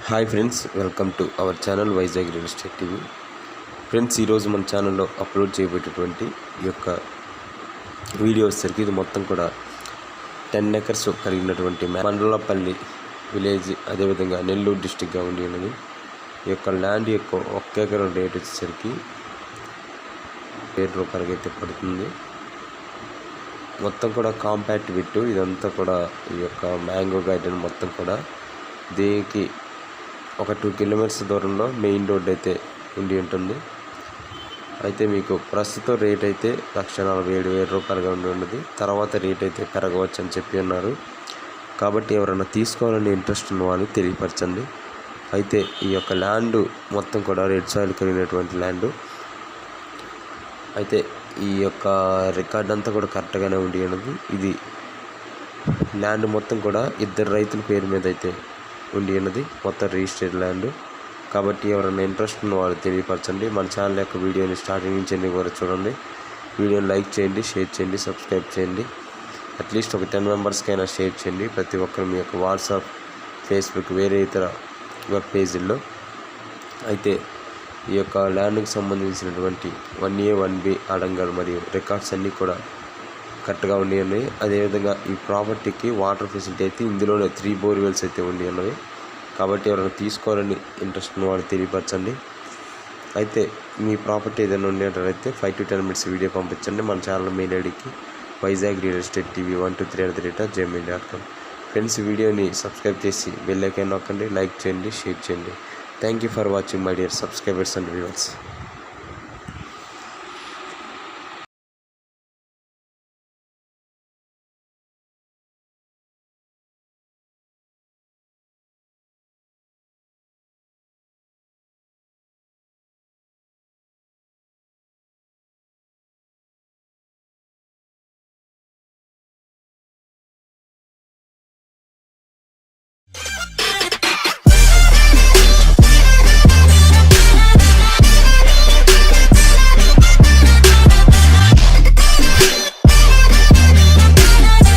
Hi friends, welcome to our channel Vizag real estate TV. Friends, ఈరోజు మన ఛానల్లో upload చేయబడేటువంటి ఈ యొక్క వీడియో వచ్చేసరికి ఇది మొత్తం కూడా 10 ఎకర్స్ కలిగినటువంటి మండలపల్లి విలేజ్, అదేవిధంగా నెల్లూరు డిస్టిక్గా ఉండి ఉన్నది. ఈ యొక్క ల్యాండ్ యొక్క 1 ఎకరం రేట్ వచ్చేసరికి ₹7 అయితే పడుతుంది. మొత్తం కూడా కాంపాక్ట్ బిట్టు, ఇదంతా కూడా ఈ యొక్క మ్యాంగో గార్డెన్ మొత్తం కూడా దీనికి ఒక 2 కిలోమీటర్స్ దూరంలో మెయిన్ రోడ్ అయితే ఉండి ఉంటుంది. అయితే మీకు ప్రస్తుతం రేట్ అయితే ₹1,47,000 ఉండి ఉన్నది. తర్వాత రేట్ అయితే పెరగవచ్చు అని చెప్పి ఉన్నారు. కాబట్టి ఎవరైనా తీసుకోవాలని ఇంట్రెస్ట్ ఉన్న వాళ్ళు తెలియపరచండి. అయితే ఈ యొక్క ల్యాండ్ మొత్తం కూడా రెడ్ సాయిల్ కలిగినటువంటి ల్యాండ్. అయితే ఈ యొక్క రికార్డ్ అంతా కూడా కరెక్ట్గానే ఉండి ఉన్నది. ఇది ల్యాండ్ మొత్తం కూడా 2 రైతుల పేరు మీద అయితే ఉండి ఉన్నది, మొత్తం రిజిస్టర్డ్ ల్యాండ్. కాబట్టి ఎవరైనా ఇంట్రెస్ట్ ఉన్న వాళ్ళు తెలియపరచండి. మన ఛానల్ యొక్క వీడియోని స్టార్టింగ్ నుంచి ఎన్ని వరకు చూడండి. వీడియోని లైక్ చేయండి, షేర్ చేయండి, సబ్స్క్రైబ్ చేయండి. అట్లీస్ట్ ఒక 10 మెంబర్స్కైనా షేర్ చేయండి. ప్రతి ఒక్కరు మీ యొక్క వాట్సాప్, ఫేస్బుక్, వేరే ఇతర వెబ్ పేజీల్లో. అయితే ఈ యొక్క ల్యాండ్కి సంబంధించినటువంటి 1A 1B అడంగల్ మరియు రికార్డ్స్ అన్నీ కూడా కరెక్ట్గా ఉండి ఉన్నాయి. అదేవిధంగా ఈ ప్రాపర్టీకి వాటర్ ఫెసిలిటీ అయితే ఇందులోనే 3 బోర్వెల్స్ అయితే ఉండి ఉన్నవి. కాబట్టి ఎవరైనా తీసుకోవాలని ఇంట్రెస్ట్ ఉన్న వాళ్ళు తెలియపరచండి. అయితే మీ ప్రాపర్టీ ఏదైనా ఉండేటైతే 5 to 10 minutes వీడియో పంపించండి. మన ఛానల్ మెయిల్ ఐడికి Vizag real estate TV 123@gmail.com. Friends, వీడియోని సబ్స్క్రైబ్ చేసి బెల్ ఐకాన్ నొక్కండి, లైక్ చేయండి, షేర్ చేయండి. Thank you for watching my dear subscribers and viewers.